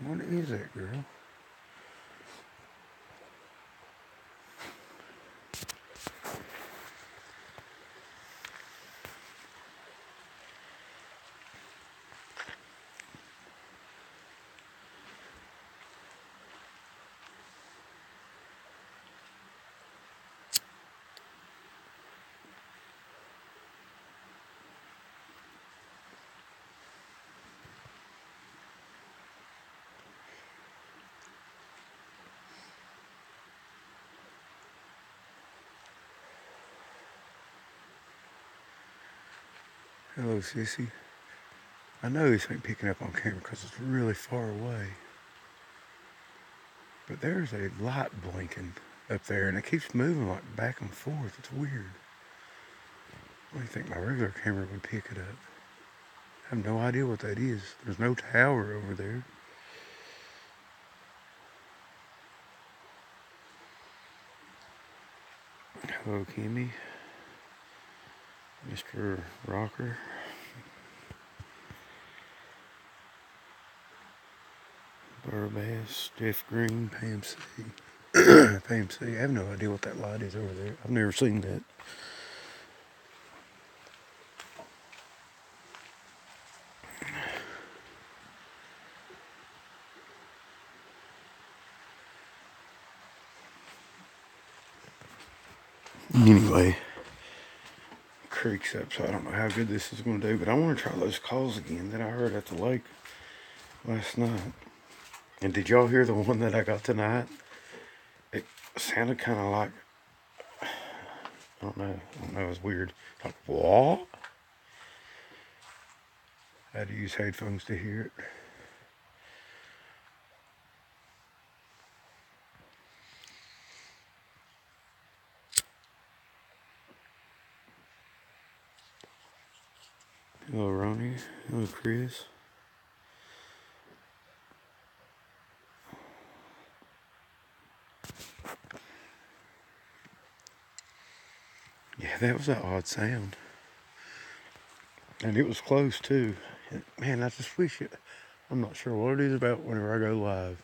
What is that, girl? Hello, sissy. I know this ain't picking up on camera because it's really far away. But there's a light blinking up there and it keeps moving like back and forth. It's weird. I don't think my regular camera would pick it up. I have no idea what that is. There's no tower over there. Hello, Kimmy. Mr. Rocker. Burbass, Jeff Green, Pam C. Pam C. I have no idea what that light is over there. I've never seen that. Anyway, creek's up, so I don't know how good this is going to do, but I want to try those calls again that I heard at the lake last night. And did y'all hear the one that I got tonight? It sounded kind of like, I don't know, it was weird. Like, what? I had to use headphones to hear it. Hello, Ronnie. Hello, Chris. Yeah, that was an odd sound. And it was close, too. And, man, I just wish it... I'm not sure what it is about whenever I go live.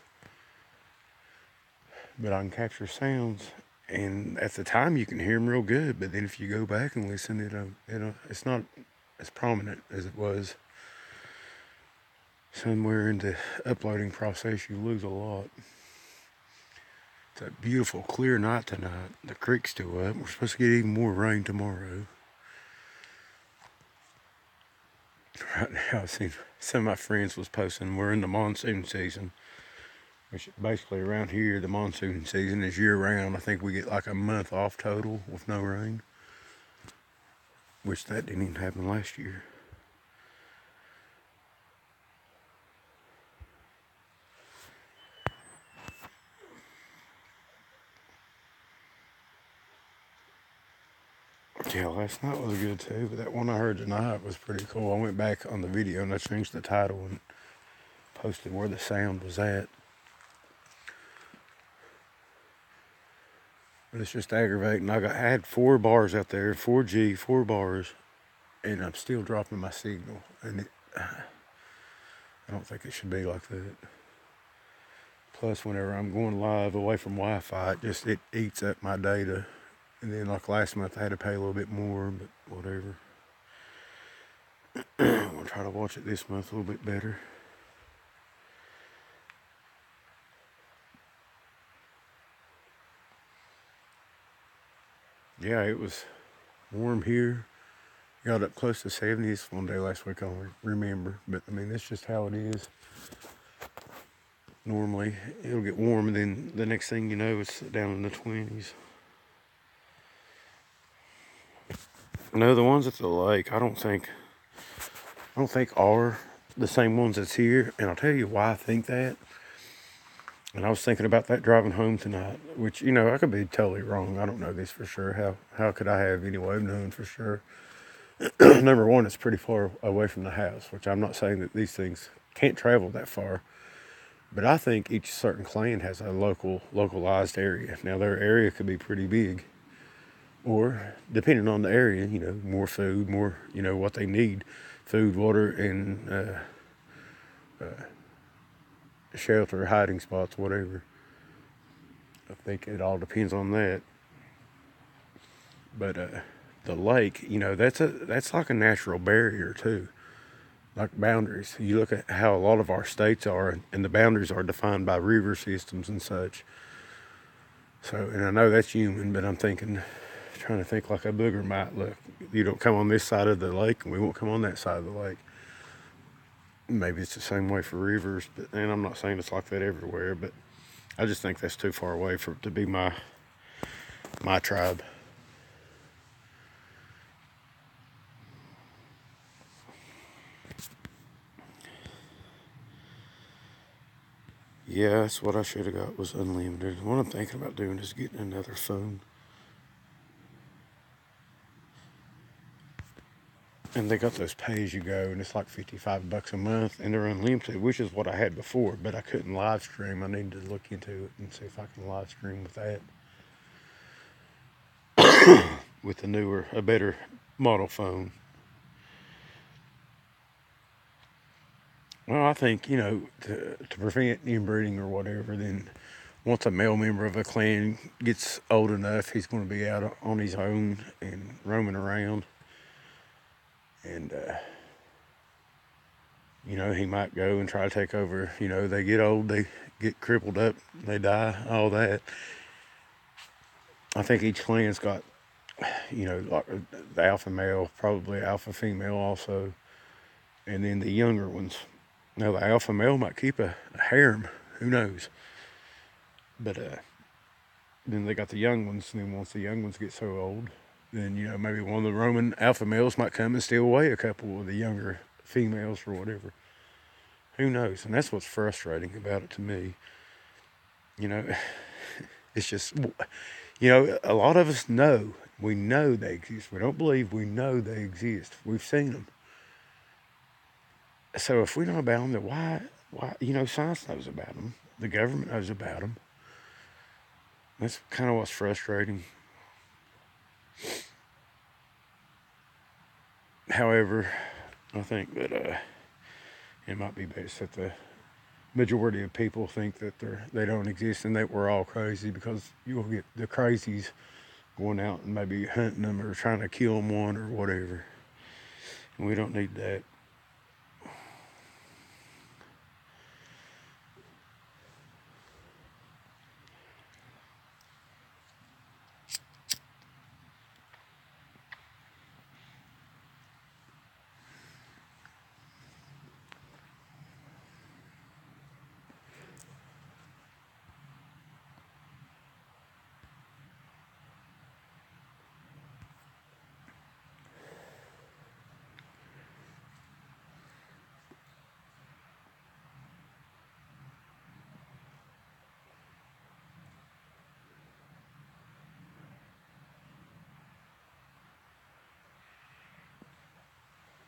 But I can capture sounds. And at the time, you can hear them real good. But then if you go back and listen, it's not as prominent as it was. Somewhere in the uploading process, you lose a lot. It's a beautiful, clear night tonight. The creek's still up. We're supposed to get even more rain tomorrow. Right now, I've seen some of my friends was posting, we're in the monsoon season, which basically around here, the monsoon season is year round. I think we get like a month off total with no rain, which that didn't even happen last year. Yeah, last night was good too, but that one I heard tonight was pretty cool. I went back on the video and I changed the title and posted where the sound was at. But it's just aggravating. I had 4 bars out there, 4G, 4 bars, and I'm still dropping my signal. And I don't think it should be like that. Plus, whenever I'm going live away from Wi-Fi, it eats up my data. And then like last month, I had to pay a little bit more, but whatever. I'm gonna try to watch it this month a little bit better. Yeah, it was warm here. Got up close to 70s one day last week, I don't remember. But I mean, that's just how it is. Normally, it'll get warm, and then the next thing you know, it's down in the 20s. No, the ones at the lake, I don't think are the same ones that's here. And I'll tell you why I think that. And I was thinking about that driving home tonight, which, I could be totally wrong. I don't know this for sure. How could I have any way of knowing for sure? Number one, it's pretty far away from the house, which I'm not saying that these things can't travel that far. But I think each certain clan has a localized area. Now, their area could be pretty big. Or, depending on the area, more food, more, what they need. Food, water, and shelter, hiding spots, whatever. I think it all depends on that. But the lake, that's like a natural barrier too, like boundaries. You look at how a lot of our states are, and the boundaries are defined by river systems and such. So, and I know that's human, but I'm trying to think like a booger might look. You don't come on this side of the lake, and we won't come on that side of the lake. Maybe it's the same way for rivers, and I'm not saying it's like that everywhere, but I just think that's too far away for it to be my tribe. Yeah, that's what I should have got was unlimited. What I'm thinking about doing is getting another phone. And they got those pay as you go, and it's like $55 a month, and they're unlimited, which is what I had before. But I couldn't live stream. I need to look into it and see if I can live stream with that, with a better model phone. Well, I think to prevent inbreeding or whatever, then once a male member of a clan gets old enough, he's going to be out on his own and roaming around, and he might go and try to take over. They get old, they get crippled up, they die, all that. I think each clan's got, like the alpha male, probably alpha female also, and then the younger ones. Now, the alpha male might keep a harem, who knows? But then they got the young ones, and then once the young ones get so old, then, maybe one of the Roman alpha males might come and steal away a couple of the younger females or whatever. Who knows? And that's what's frustrating about it to me. It's just, a lot of us know. We know they exist. We don't believe, we know they exist. We've seen them. So if we know about them, then why, science knows about them. The government knows about them. That's kind of what's frustrating. However, I think that it might be best that the majority of people think that they don't exist and that we're all crazy, because you'll get the crazies going out and maybe hunting them or trying to kill them one or whatever. And we don't need that.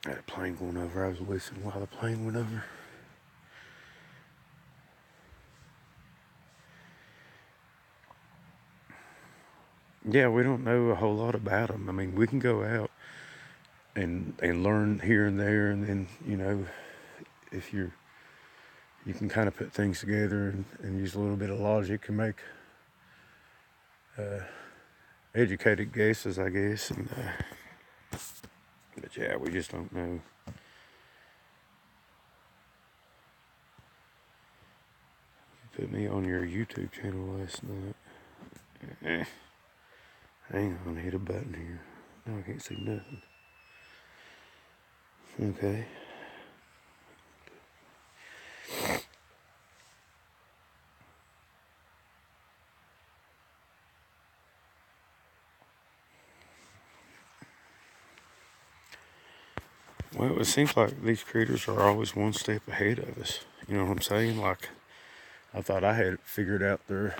I had a plane going over. I was listening while the plane went over. Yeah, we don't know a whole lot about them. I mean, we can go out and learn here and there, and then if you can kind of put things together and use a little bit of logic and make educated guesses, I guess. And but yeah, we just don't know. You put me on your YouTube channel last night. Hang on, hit a button here. No, I can't see nothing. Okay. Well, it seems like these critters are always one step ahead of us. You know what I'm saying? Like, I thought I had figured out their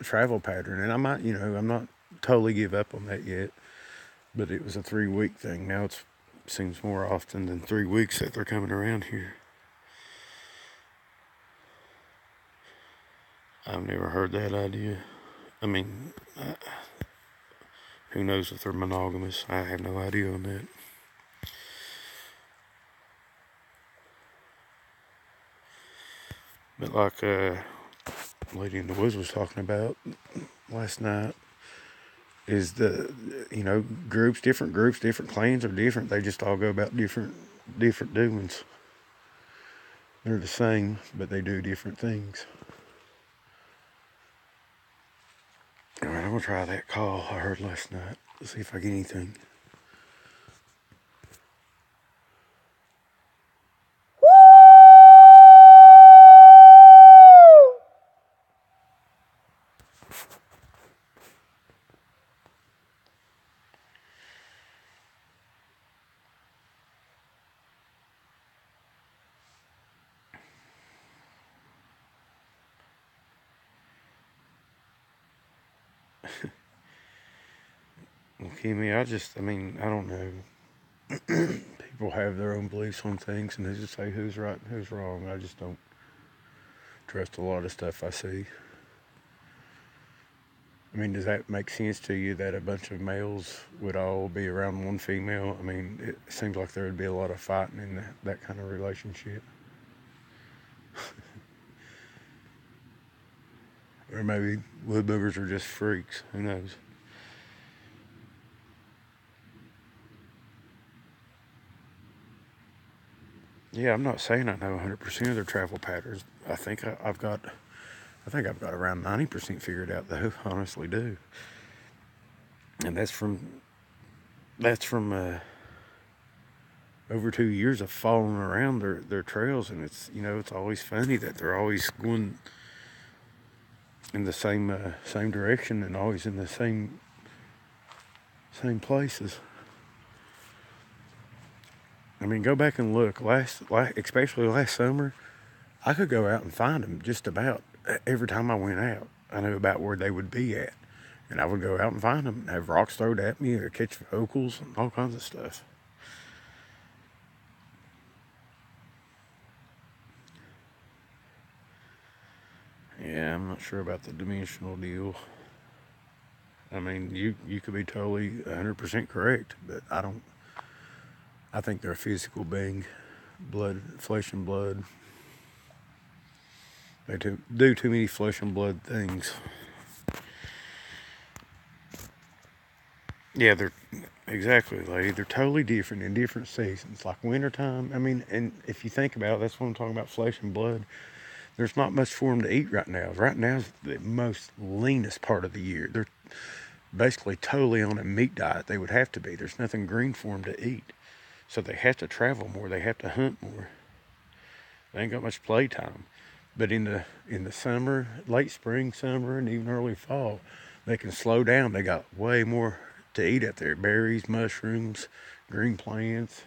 travel pattern, and I might, I'm not totally give up on that yet, but it was a 3-week thing. Now it seems more often than 3 weeks that they're coming around here. I've never heard that idea. I mean, who knows if they're monogamous? I have no idea on that. But like Lady in the Woods was talking about last night, is different groups, different clans are different. They just all go about different doings. They're the same, but they do different things. All right, I'm gonna try that call I heard last night. Let's see if I get anything. Well, Kimmy, I don't know. People have their own beliefs on things, and they just say who's right and who's wrong. I just don't trust a lot of stuff I see. I mean, does that make sense to you that a bunch of males would all be around one female? I mean, it seems like there would be a lot of fighting in that kind of relationship. Or maybe wood movers are just freaks. Who knows? Yeah, I'm not saying I know 100% of their travel patterns. I think I've got around 90% figured out though. Honestly, do. And that's from over 2 years of following around their trails, and it's always funny that they're always going in the same direction and always in the same places. I mean, go back and look. Especially last summer, I could go out and find them just about every time I went out. I knew about where they would be at, and I would go out and find them, and have rocks thrown at me, or catch vocals and all kinds of stuff. Yeah, I'm not sure about the dimensional deal. I mean, you could be totally 100% correct, but I don't. I think they're a physical being, flesh and blood. They do too many flesh and blood things. Yeah, they're exactly, lady. They're totally different in different seasons. Like wintertime. I mean, and if you think about it, that's what I'm talking about, flesh and blood. There's not much for them to eat right now. Right now is the most leanest part of the year. They're basically totally on a meat diet. They would have to be. There's nothing green for them to eat. So they have to travel more. They have to hunt more. They ain't got much playtime. But in the summer, late spring, summer, and even early fall, they can slow down. They got way more to eat out there: berries, mushrooms, green plants.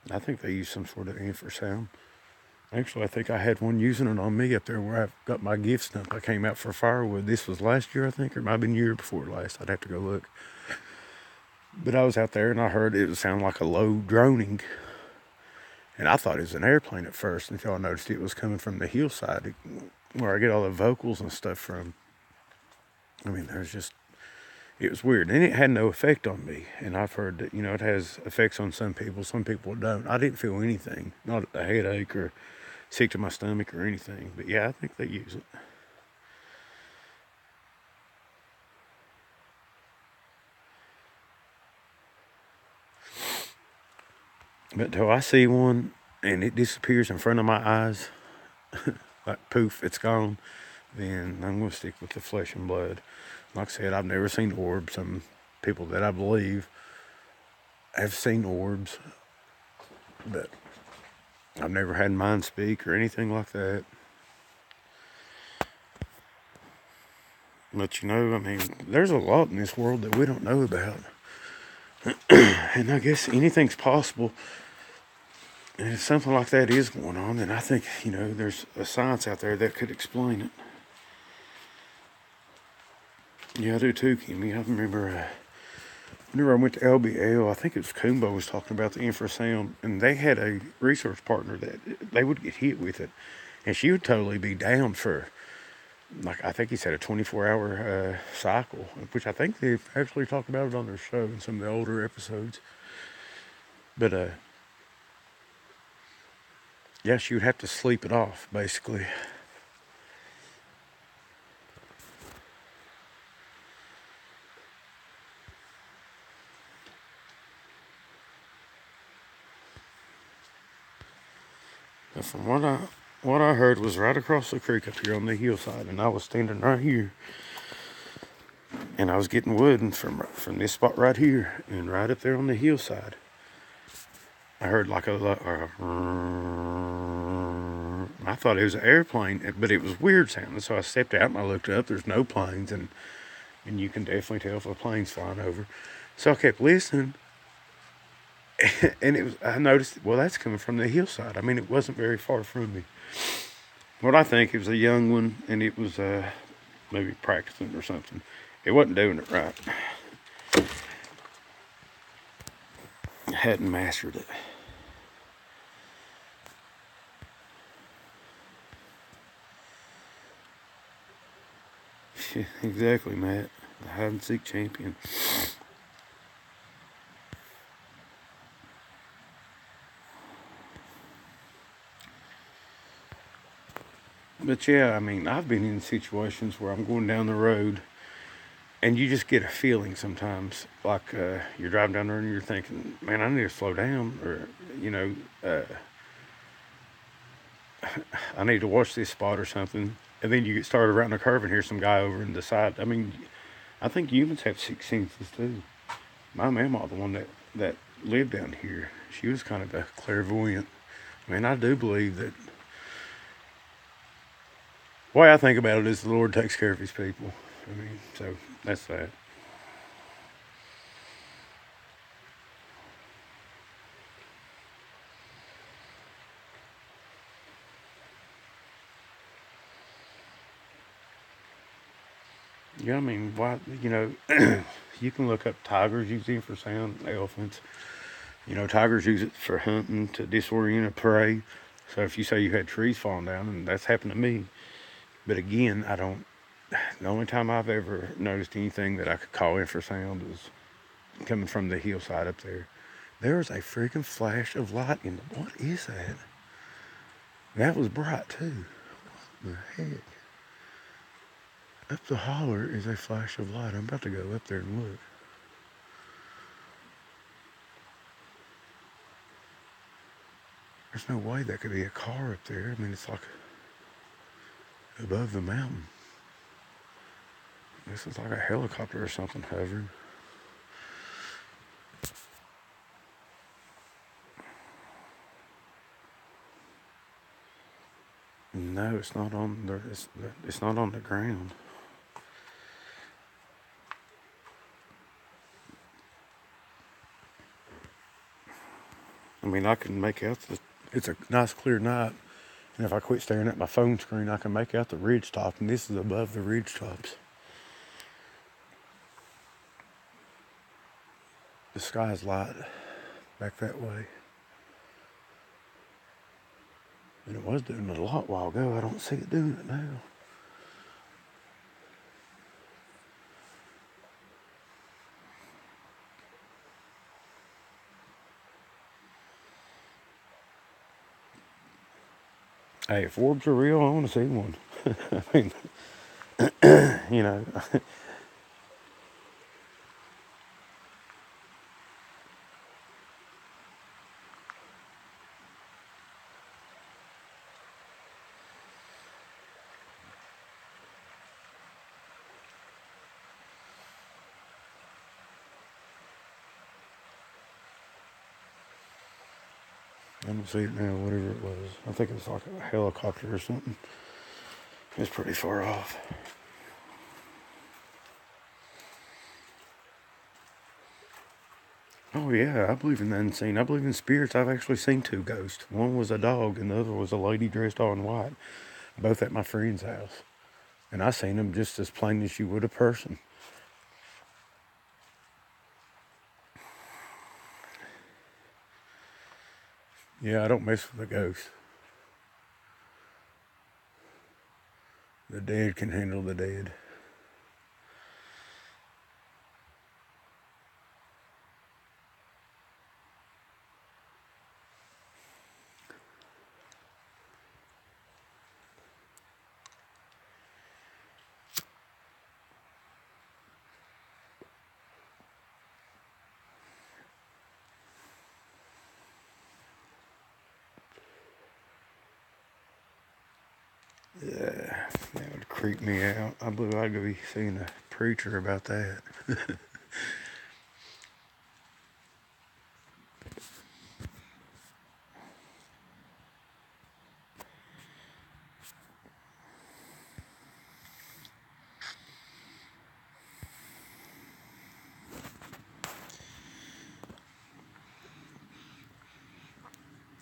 I think they use some sort of infrasound. Actually, I think I had one using it on me up there where I've got my gift stump. I came out for firewood. This was last year, I think, or it might have been the year before last. I'd have to go look. But I was out there and I heard it would sound like a low droning. And I thought it was an airplane at first until I noticed it was coming from the hillside where I get all the vocals and stuff from. I mean, it was weird. And it had no effect on me. And I've heard that, it has effects on some people don't. I didn't feel anything, not a headache or sick to my stomach or anything. But yeah, I think they use it. But until I see one and it disappears in front of my eyes, like poof, it's gone, then I'm going to stick with the flesh and blood. Like I said, I've never seen orbs. Some people that I believe have seen orbs, but I've never had mine speak or anything like that. But I mean, there's a lot in this world that we don't know about. And I guess anything's possible. And if something like that is going on, then I think, there's a science out there that could explain it. Yeah, I do too, Kimmy. I remember whenever I went to LBL, I think it was Kumbo was talking about the infrasound, and they had a research partner that they would get hit with it, and she would totally be down for, like, I think he said a 24-hour cycle, which I think they've actually talked about it on their show in some of the older episodes. But yeah, she would have to sleep it off, basically. But from what I heard was right across the creek up here on the hillside, and I was standing right here, and I was getting wood from this spot right here, and right up there on the hillside, I heard like I thought it was an airplane, but it was weird sounding. So I stepped out and I looked up. There's no planes, and you can definitely tell if a plane's flying over. So I kept listening, and I noticed, well, that's coming from the hillside. I mean, it wasn't very far from me. What I think, it was a young one, and it was maybe practicing or something. It wasn't doing it right. I hadn't mastered it. Exactly, Matt. The hide and seek champion. But yeah, I mean, I've been in situations where I'm going down the road and you just get a feeling sometimes, like you're driving down there and you're thinking, man, I need to slow down, or, I need to watch this spot or something. And then you get started around the curve and hear some guy over in the side. I mean, I think humans have sixth senses too. My mama, the one that lived down here, she was kind of a clairvoyant. I mean, I do believe that. The way I think about it is the Lord takes care of his people. I mean, so that's that. Yeah, I mean, why, you can look up tigers use infrasound, elephants. Tigers use it for hunting to disorient a prey. So if you say you had trees falling down, and that's happened to me. But again, I don't. The only time I've ever noticed anything that I could call infrasound was coming from the hillside up there. There was a freaking flash of light in the. What is that? That was bright too. What the heck? Up the holler is a flash of light. I'm about to go up there and look. There's no way that could be a car up there. I mean, it's like above the mountain. This is like a helicopter or something hovering. No, it's not on the. It's not on the ground. I mean, I can make out it's a nice clear night, and if I quit staring at my phone screen, I can make out the ridge top, and this is above the ridge tops. The sky's light back that way. And it was doing it a lot while ago. I don't see it doing it now. Hey, if orbs are real, I want to see one. I mean, you know, I don't see it now, whatever it was. I think it was like a helicopter or something. It's pretty far off. Oh yeah, I believe in the unseen. I believe in spirits. I've actually seen two ghosts. One was a dog, and the other was a lady dressed all in white. Both at my friend's house, and I seen them just as plain as you would a person. Yeah, I don't mess with the ghosts. The dead can handle the dead. Yeah, that would creep me out. I believe I'd go be seeing a preacher about that.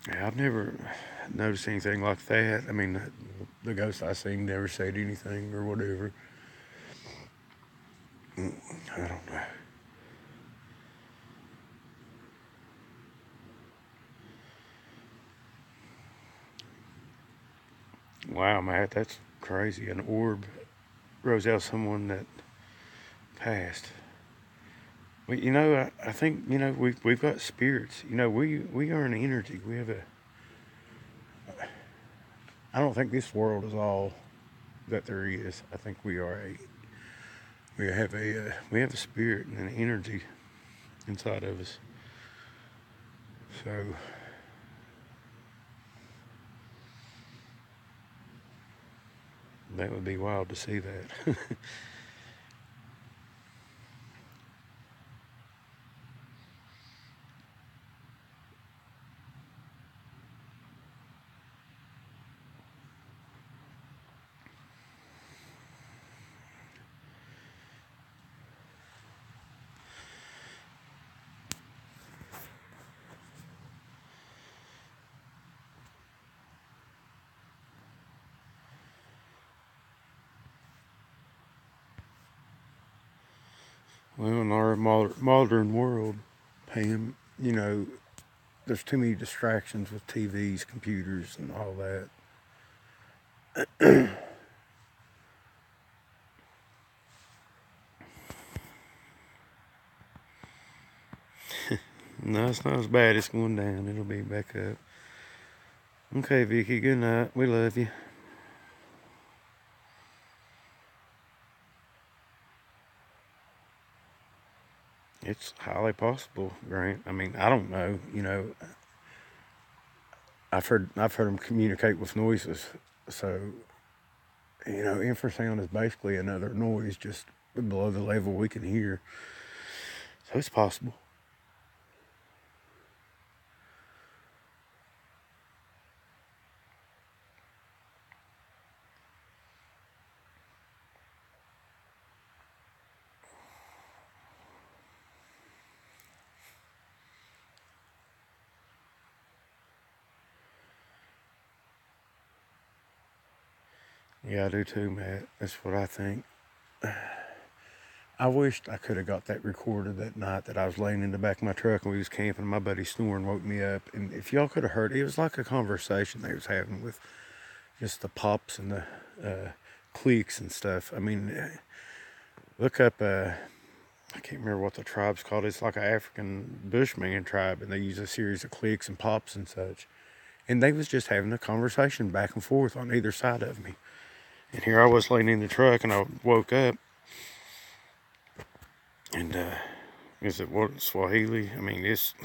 Yeah, I've never noticed anything like that. I mean, the ghosts I seen never said anything or whatever. I don't know. Wow, Matt, that's crazy. An orb rose out someone that passed. Well, I think we've got spirits. We are an energy. We have a. I don't think this world is all that there is. I think we have a spirit and an energy inside of us. So that would be wild to see that. Well, in our modern world, Pam, there's too many distractions with TVs, computers, and all that. No, it's not as bad. It's going down. It'll be back up. Okay, Vicky. Good night. We love you. It's highly possible, Grant. I mean, I don't know. I've heard them communicate with noises. So infrasound is basically another noise just below the level we can hear. So it's possible. Yeah, I do too, Matt. That's what I think. I wished I could have got that recorded that night that I was laying in the back of my truck and we was camping. My buddy snoring woke me up, and if y'all could have heard, it was like a conversation they was having with just the pops and the clicks and stuff. I mean, look up. I can't remember what the tribe's called. It's like an African Bushman tribe, and they use a series of clicks and pops and such. And they was just having a conversation back and forth on either side of me. And here I was laying in the truck, and I woke up, and is it what Swahili? I mean, it's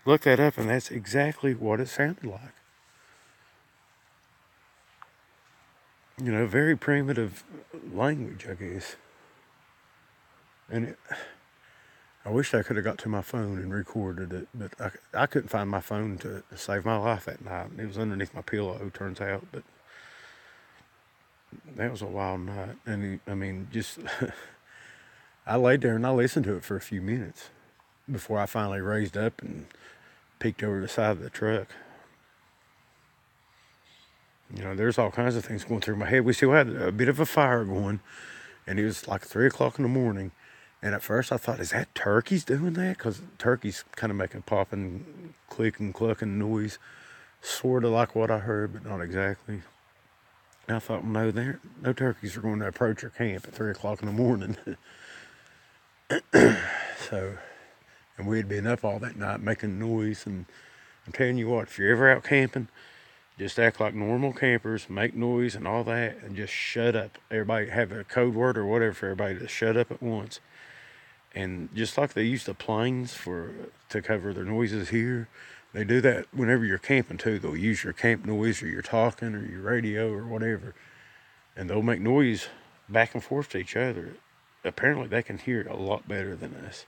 look that up, and that's exactly what it sounded like. Very primitive language, I guess. And I wish I could have got to my phone and recorded it, but I couldn't find my phone to save my life that night. It was underneath my pillow, turns out, but that was a wild night. And I mean, just I laid there and I listened to it for a few minutes. before I finally raised up and peeked over the side of the truck. You know, there's all kinds of things going through my head. We still had a bit of a fire going, and it was like 3 o'clock in the morning. And at first I thought, is that turkeys doing that? Because turkeys kind of make a popping, clicking, clucking noise, sort of like what I heard, but not exactly. And I thought, well, no turkeys are going to approach your camp at 3 o'clock in the morning. So, and we had been up all that night making noise. And I'm telling you what, if you're ever out camping, just act like normal campers, make noise and all that, and just shut up. Everybody have a code word or whatever for everybody to shut up at once. And just like they use the planes to cover their noises here, they do that whenever you're camping too. They'll use your camp noise or your talking or your radio or whatever, and they'll make noise back and forth to each other. Apparently they can hear a lot better than us.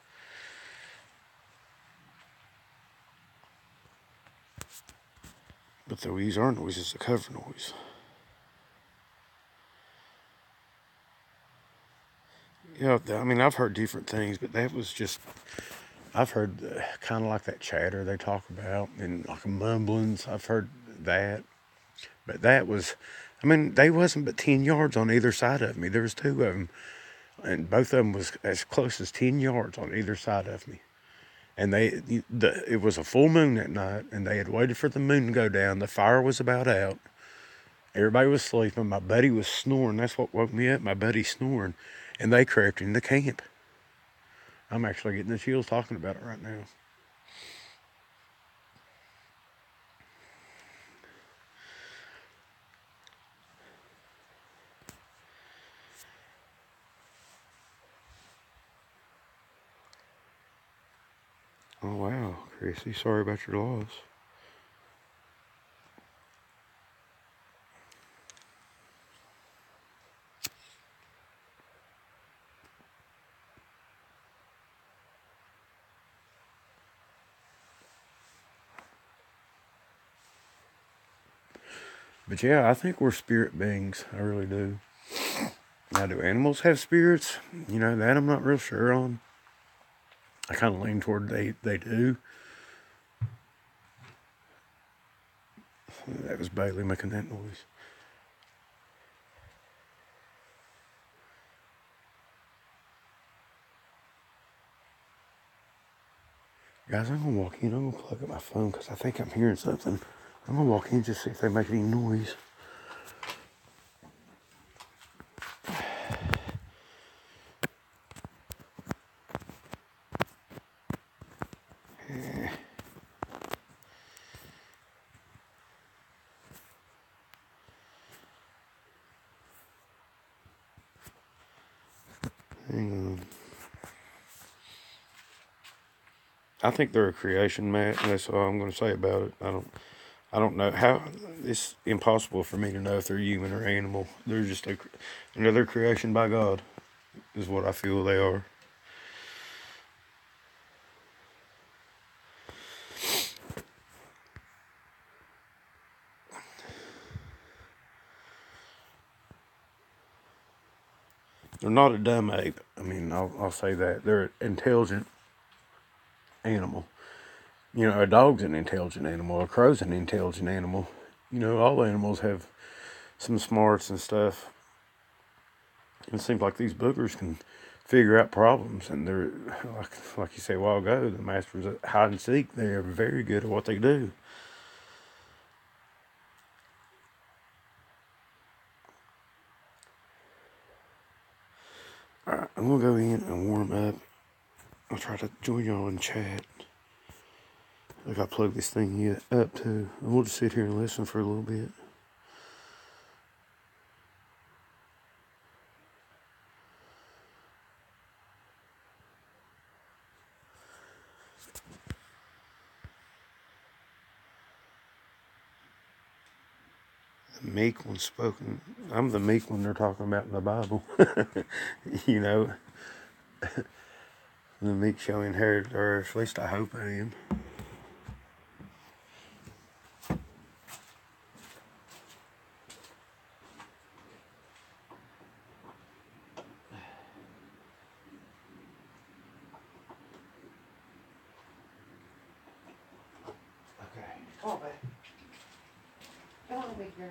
But they'll use our noises to cover noise. Yeah, I mean, I've heard different things, but that was just, I've heard kind of like that chatter they talk about and like mumblings. I've heard that. But that was, I mean, they wasn't but 10 yards on either side of me. There was two of them, and both of them was as close as 10 yards on either side of me. And it was a full moon that night, and they had waited for the moon to go down. The fire was about out. Everybody was sleeping. My buddy was snoring. That's what woke me up, my buddy snoring. And they crept into camp. I'm actually getting the chills talking about it right now. Oh, wow, Chrissy. Sorry about your loss. But yeah, I think we're spirit beings. I really do. Now, do animals have spirits? You know, that I'm not real sure on. I kind of lean toward they do. That was Bailey making that noise. Guys, I'm going to walk in. I'm going to plug up my phone because I think I'm hearing something. I'm going to walk in and just see if they make any noise. Hang on. I think they're a creation, Matt. And that's all I'm going to say about it. I don't know how. It's impossible for me to know if they're human or animal. They're just another creation by God, is what I feel they are. They're not a dumb ape. I mean, I'll say that they're an intelligent animal. You know, a dog's an intelligent animal. A crow's an intelligent animal. You know, all animals have some smarts and stuff. It seems like these boogers can figure out problems, and they're like you said a while ago, the masters at hide and seek. They are very good at what they do. All right, I'm gonna go in and warm up. I'll try to join y'all in chat. I gotta plug this thing up too. We'll just sit here and listen for a little bit. The meek one spoken. I'm the meek one they're talking about in the Bible. You know, the meek shall inherit the earth. At least I hope I am. Come on, babe. Come on, big girl.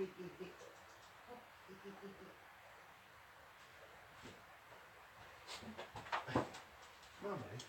My bad.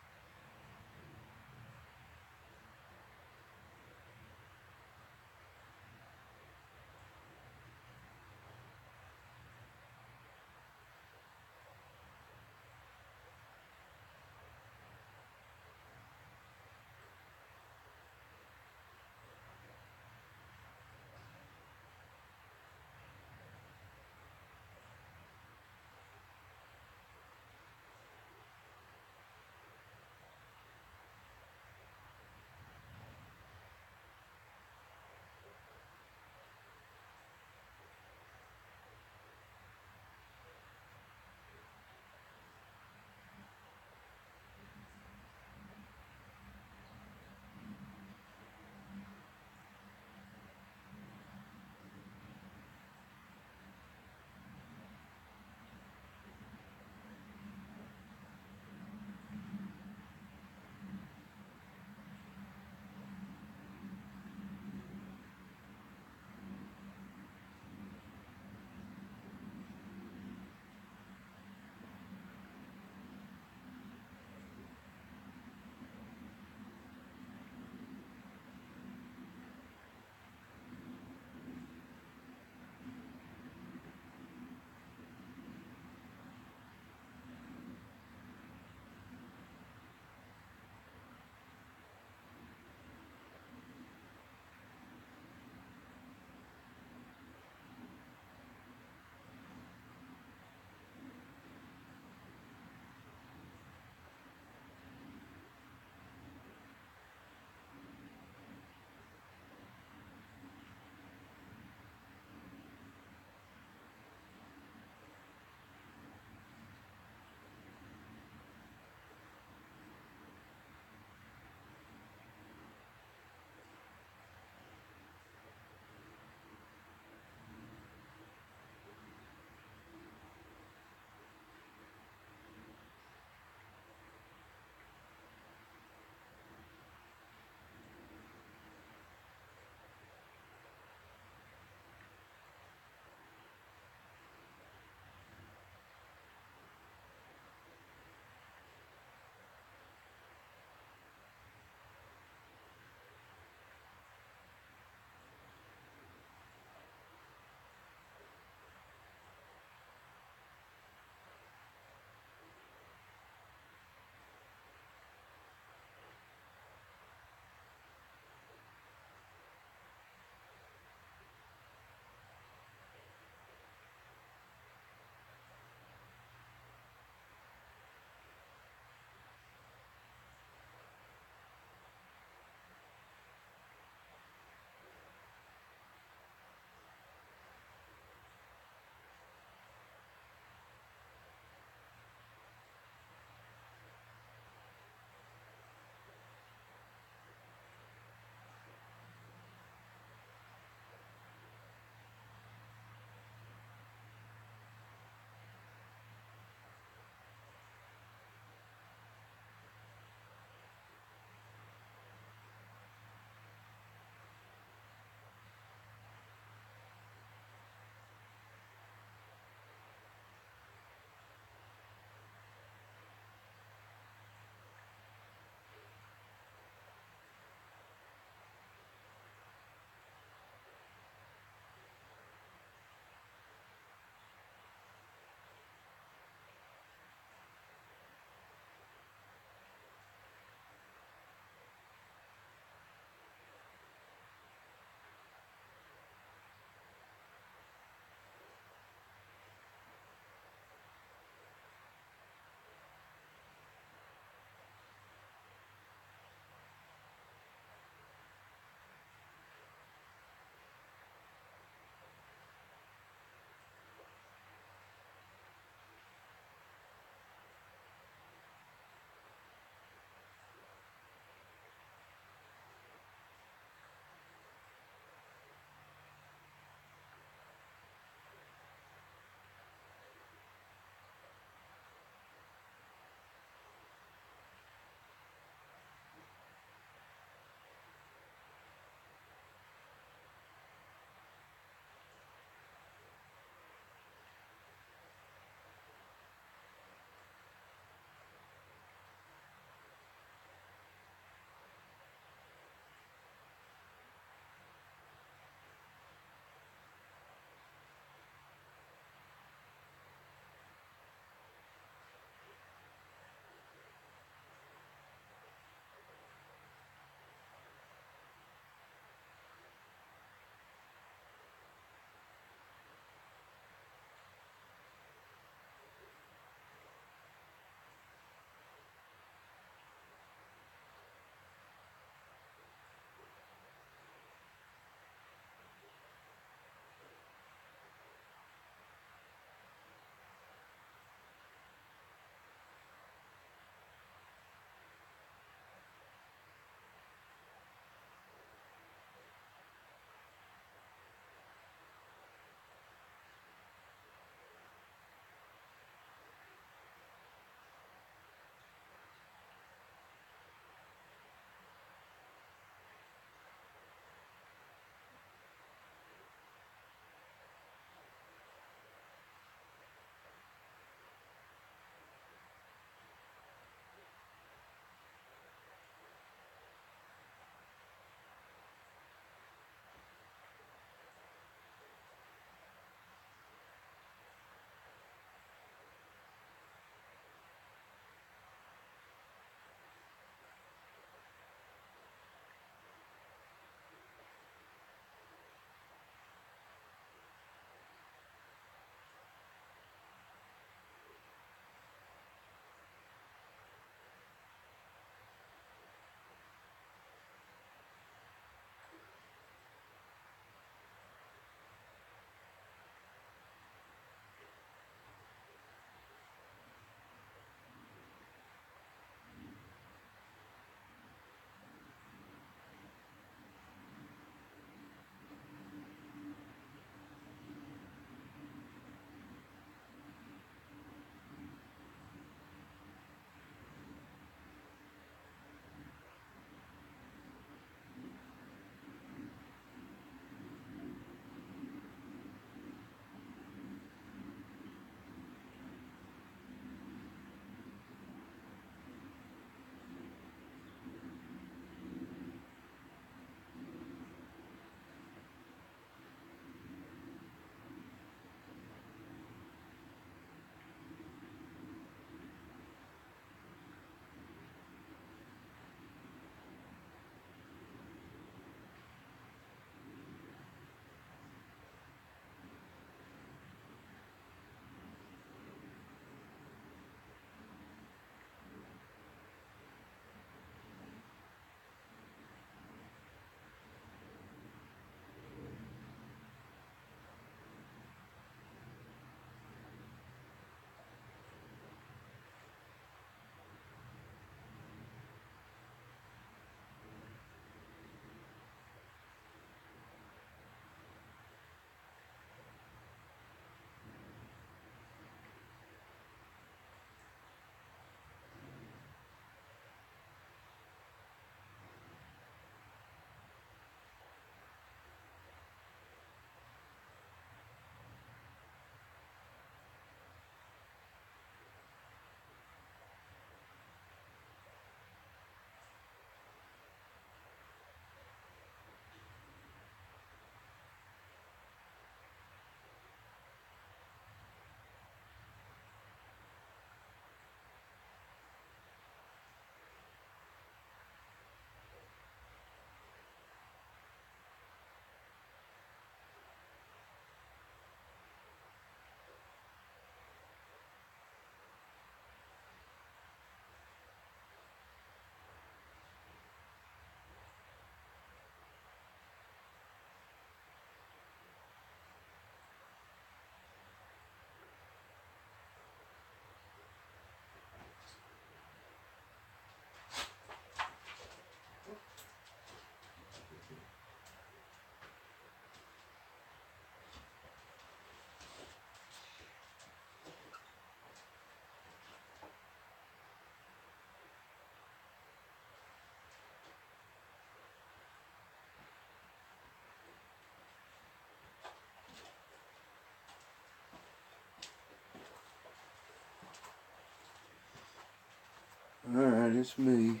it's me.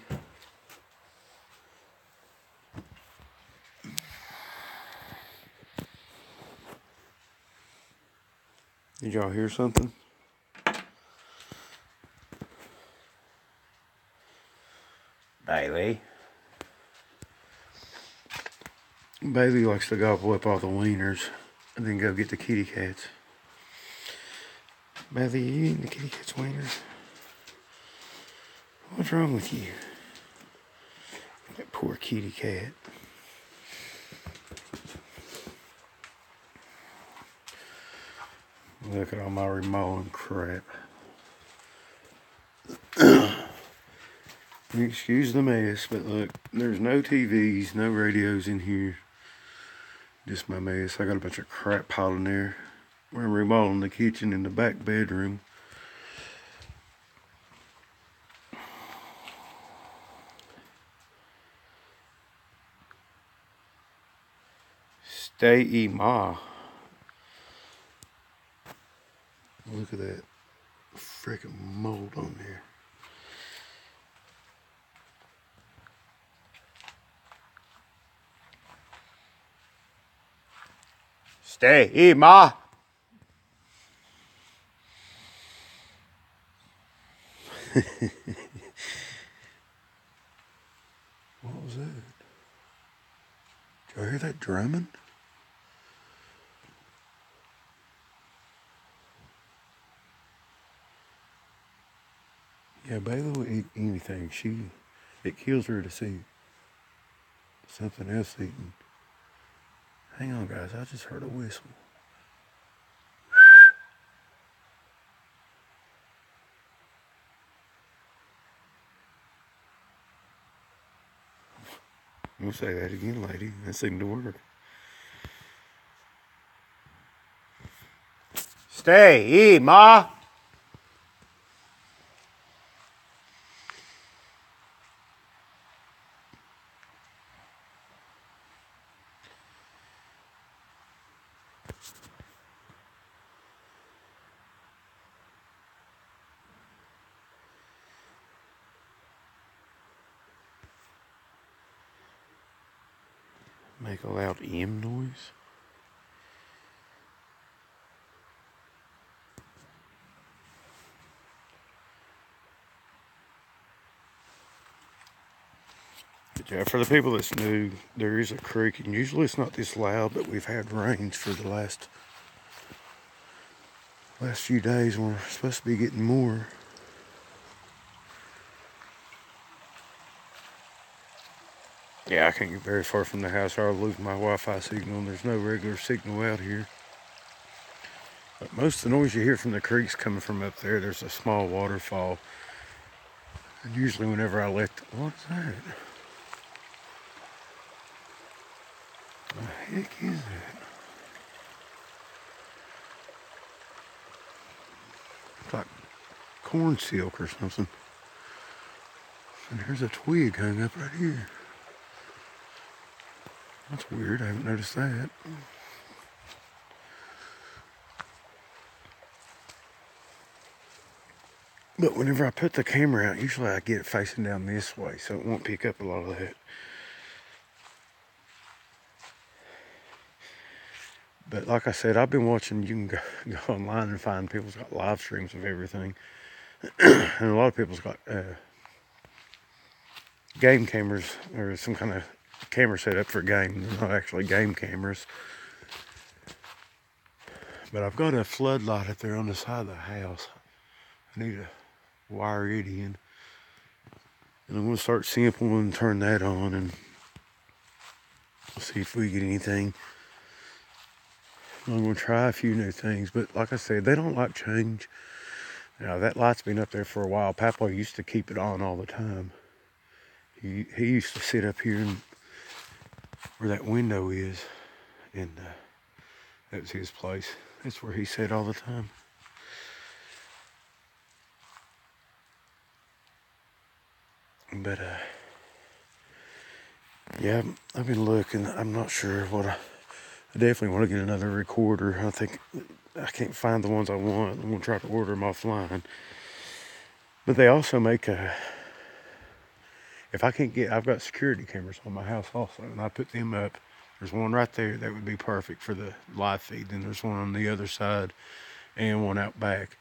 Did y'all hear something? Bailey. Bailey likes to gobble up all the wieners and then go get the kitty cats. Bailey, you eating the kitty cat's wieners? What's wrong with you? That poor kitty cat. Look at all my remodeling crap. Excuse the mess, but look, there's no TVs, no radios in here. Just my mess. I got a bunch of crap piled in there. We're remodeling the kitchen and the back bedroom. Stay ma. Look at that freaking mold on there. Stay ma. What was that? Did y'all hear that drumming? Yeah, Bailey will eat anything. It kills her to see something else eating. Hang on, guys. I just heard a whistle. We'll say that again, lady. That seemed to work. Stay, ma. Make a loud M noise. But yeah, for the people that's new, there is a creek, and usually it's not this loud, but we've had rains for the last few days, and we're supposed to be getting more. Yeah, I can't get very far from the house or I'll lose my Wi-Fi signal, and there's no regular signal out here. But most of the noise you hear from the creek's coming from up there. There's a small waterfall. And usually whenever I let... What's that? What the heck is that? It's like corn silk or something. And here's a twig hung up right here. That's weird. I haven't noticed that. But whenever I put the camera out, usually I get it facing down this way, so it won't pick up a lot of that. But like I said, I've been watching, you can go online and find people's got live streams of everything. And a lot of people's got game cameras, or some kind of camera set up for game. They're not actually game cameras. But I've got a floodlight up there on the side of the house. I need to wire it in. And I'm going to start sampling and turn that on and see if we get anything. I'm going to try a few new things, but like I said, they don't like change. Now, that light's been up there for a while. Papa used to keep it on all the time. He used to sit up here and where that window is, and that was his place. That's where he sat all the time. But yeah, I've been looking. I'm not sure what I definitely want to get another recorder. I think I can't find the ones I want. I'm gonna try to order them offline. But they also make if I can't get, I've got security cameras on my house also, and I put them up. There's one right there that would be perfect for the live feed. Then there's one on the other side and one out back.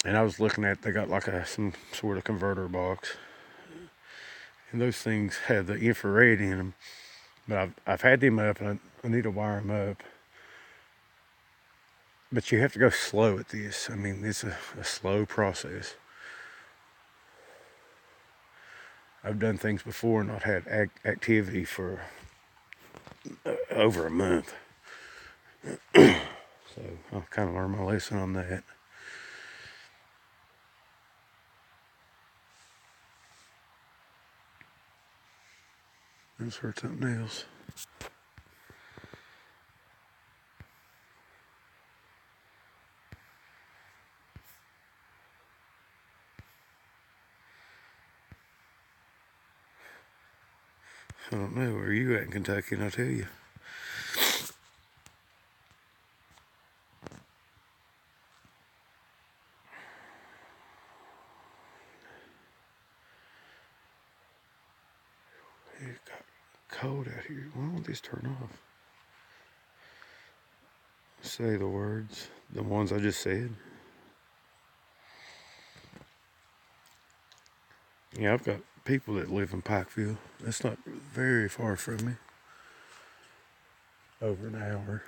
And I was looking at, they got like some sort of converter box, and those things have the infrared in them. But I've had them up, and I need to wire them up. But you have to go slow at this. I mean, it's a slow process. I've done things before and not had activity for over a month. So I'll kind of learn my lesson on that. Let's heard something else. I don't know. Where are you at in Kentucky? And I'll tell you. It got cold out here. Why won't this turn off? Say the words, the ones I just said. Yeah, I've got people that live in Pikeville. That's not very far from me. Over an hour.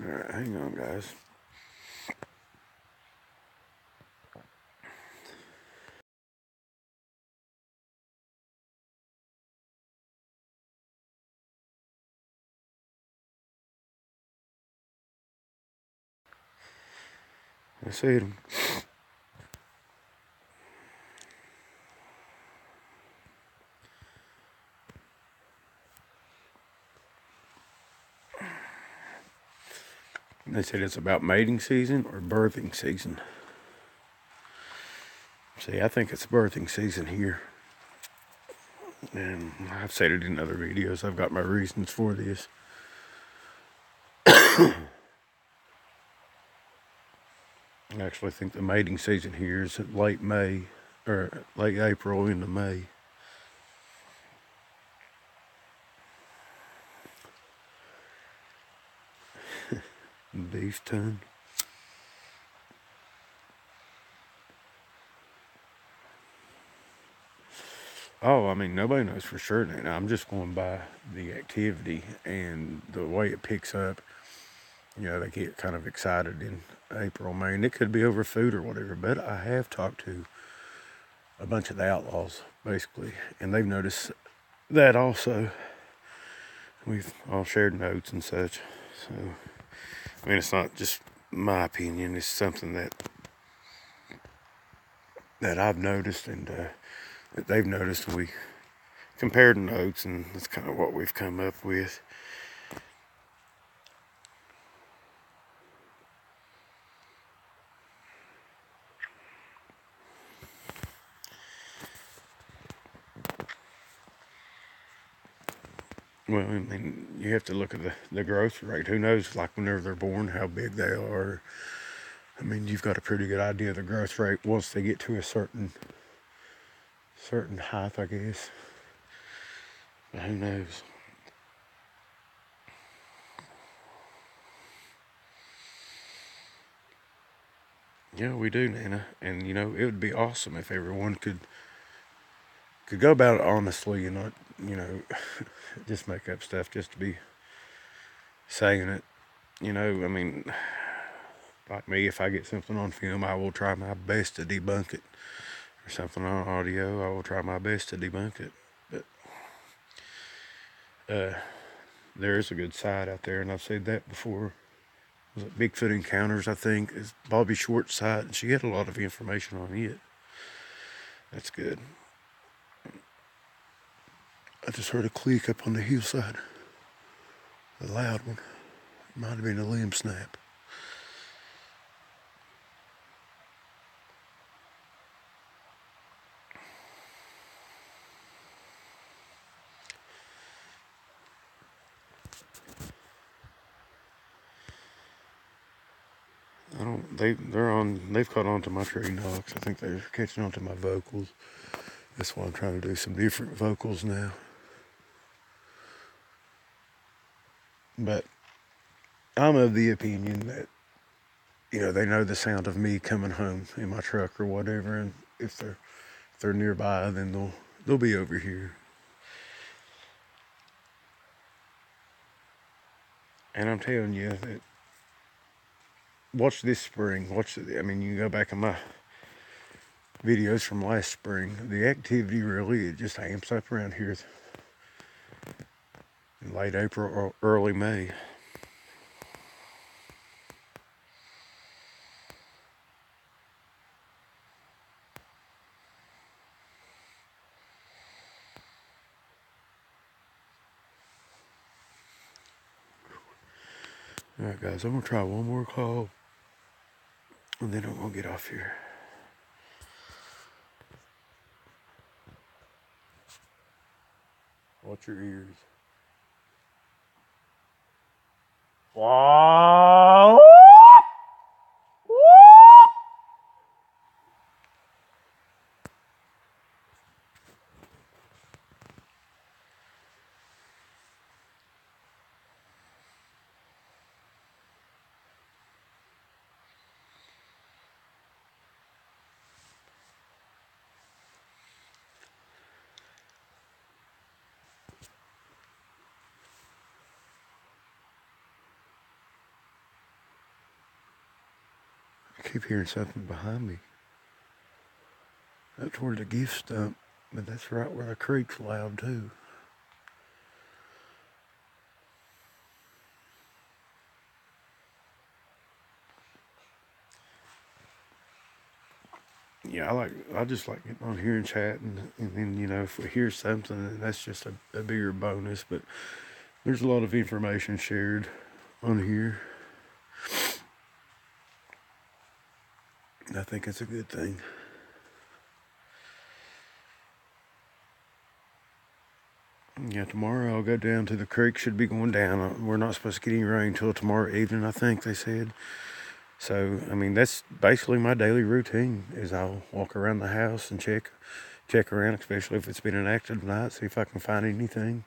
All right, hang on, guys. I see them. They said it's about mating season or birthing season. See, I think it's birthing season here. And I've said it in other videos. I've got my reasons for this. I actually think the mating season here is late May, or late April into May. Beef ton. Oh, I mean, nobody knows for sure now. I'm just going by the activity and the way it picks up. You know, they get kind of excited in April, May, and it could be over food or whatever. But I have talked to a bunch of the outlaws, basically, and they've noticed that also. We've all shared notes and such. So, I mean, it's not just my opinion. It's something that I've noticed and that they've noticed. And we compared notes, and that's kind of what we've come up with. Well, I mean, you have to look at the growth rate. Who knows, like whenever they're born, how big they are. I mean, you've got a pretty good idea of the growth rate once they get to a certain height, I guess. But who knows? Yeah, we do, Nana. And, you know, it would be awesome if everyone could go about it honestly and not, you know, just make up stuff just to be saying it. You know, I mean, like me, if I get something on film, I will try my best to debunk it. Or something on audio, I will try my best to debunk it. But there is a good site out there, and I've said that before. Was it Bigfoot Encounters, I think, is Bobby Schwartz's site, and she had a lot of information on it. That's good. I just heard a click up on the hillside. A loud one. Might have been a limb snap. they've caught on to my tree knocks. I think they're catching on to my vocals. That's why I'm trying to do some different vocals now. But I'm of the opinion that, they know the sound of me coming home in my truck or whatever, and if they're nearby, then they'll be over here. And I'm telling you that watch this spring. I mean, you can go back in my videos from last spring. The activity really, it just amps up around here in late April or early May. Alright guys, I'm gonna try one more call and then I'm gonna get off here. Watch your ears. Wow. I keep hearing something behind me. Up toward the gift stump, but that's right where the creek's loud too. Yeah, I just like getting on here and chatting, and then if we hear something, that's just a bigger bonus. But there's a lot of information shared on here. I think it's a good thing. Yeah, tomorrow I'll go down to the creek. Should be going down. We're not supposed to get any rain till tomorrow evening, I think they said. So, I mean, that's basically my daily routine is I'll walk around the house and check around, especially if it's been an active night, see if I can find anything.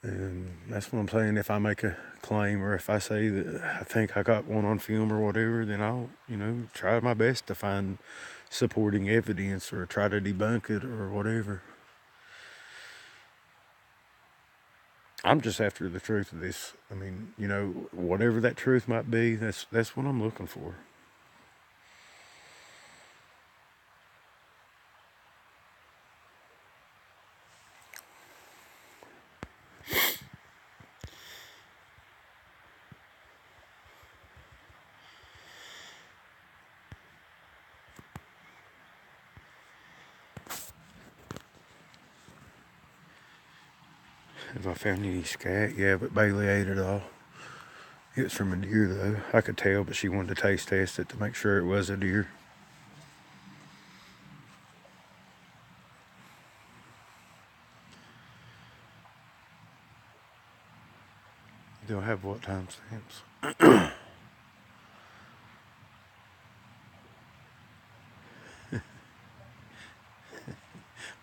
And that's what I'm saying. If I make a claim or if I say that I think I got one on film or whatever, then I'll, try my best to find supporting evidence or try to debunk it or whatever. I'm just after the truth of this. I mean, whatever that truth might be, that's what I'm looking for. Have I found any scat? Yeah, but Bailey ate it all. It was from a deer, though. I could tell, but she wanted to taste test it to make sure it was a deer. They'll have what timestamps?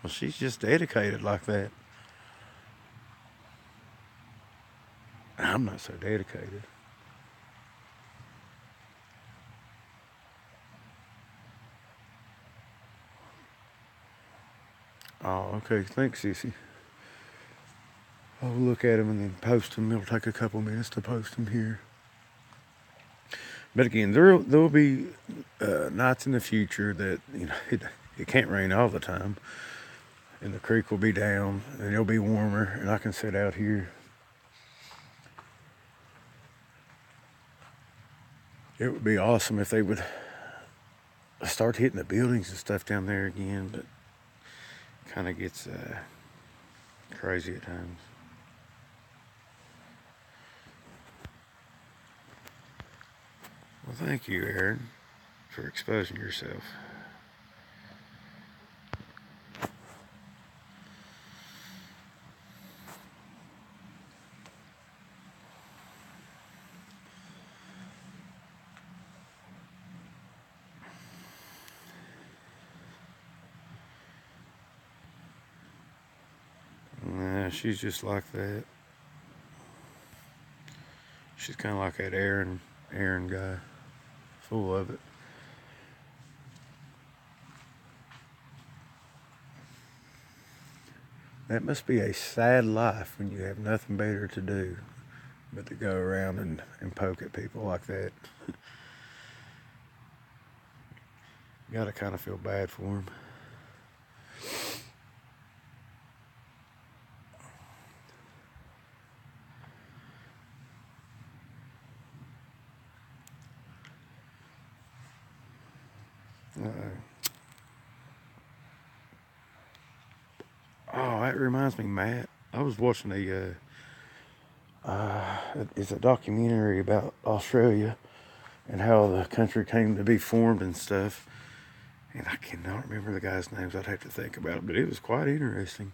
Well, she's just dedicated like that. I'm not so dedicated. Oh, okay. Thanks, Sissy. I'll look at them and then post them. It'll take a couple minutes to post them here. But again, there'll be nights in the future that it can't rain all the time, and the creek will be down and it'll be warmer, and I can sit out here. It would be awesome if they would start hitting the buildings and stuff down there again, but it kind of gets crazy at times. Well, thank you, Aaron, for exposing yourself. Yeah, she's just like that. She's kind of like that Aaron guy, full of it. That must be a sad life when you have nothing better to do but to go around and poke at people like that. You gotta kind of feel bad for him. Oh, that reminds me, Matt. I was watching it's a documentary about Australia and how the country came to be formed and stuff. And I cannot remember the guy's names. I'd have to think about it, but it was quite interesting.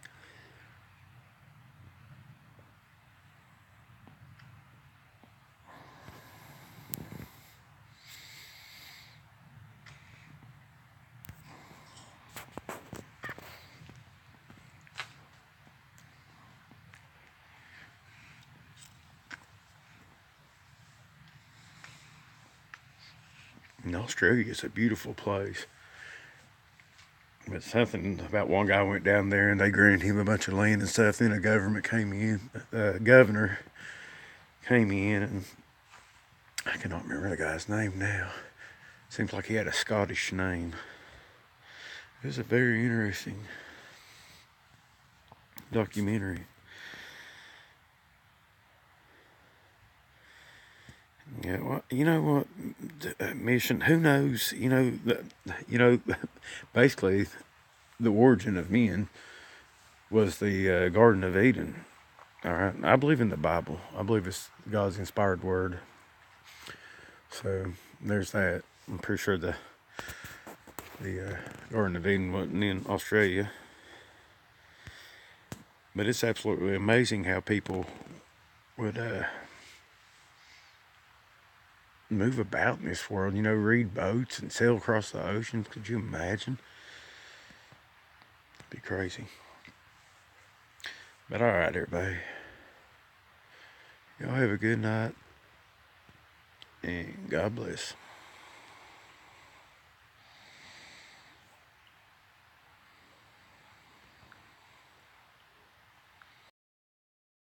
And Australia is a beautiful place. But something about one guy went down there and they granted him a bunch of land and stuff. Then a governor came in, and I cannot remember the guy's name now. Seems like he had a Scottish name. It was a very interesting documentary. Yeah, well, you know what, Mission? Who knows? Basically, the origin of men was the Garden of Eden. All right, I believe in the Bible. I believe it's God's inspired word. So there's that. I'm pretty sure the Garden of Eden wasn't in Australia, but it's absolutely amazing how people would move about in this world. Read boats and sail across the ocean. Could you imagine? It'd be crazy. But all right, everybody. Y'all have a good night, and God bless.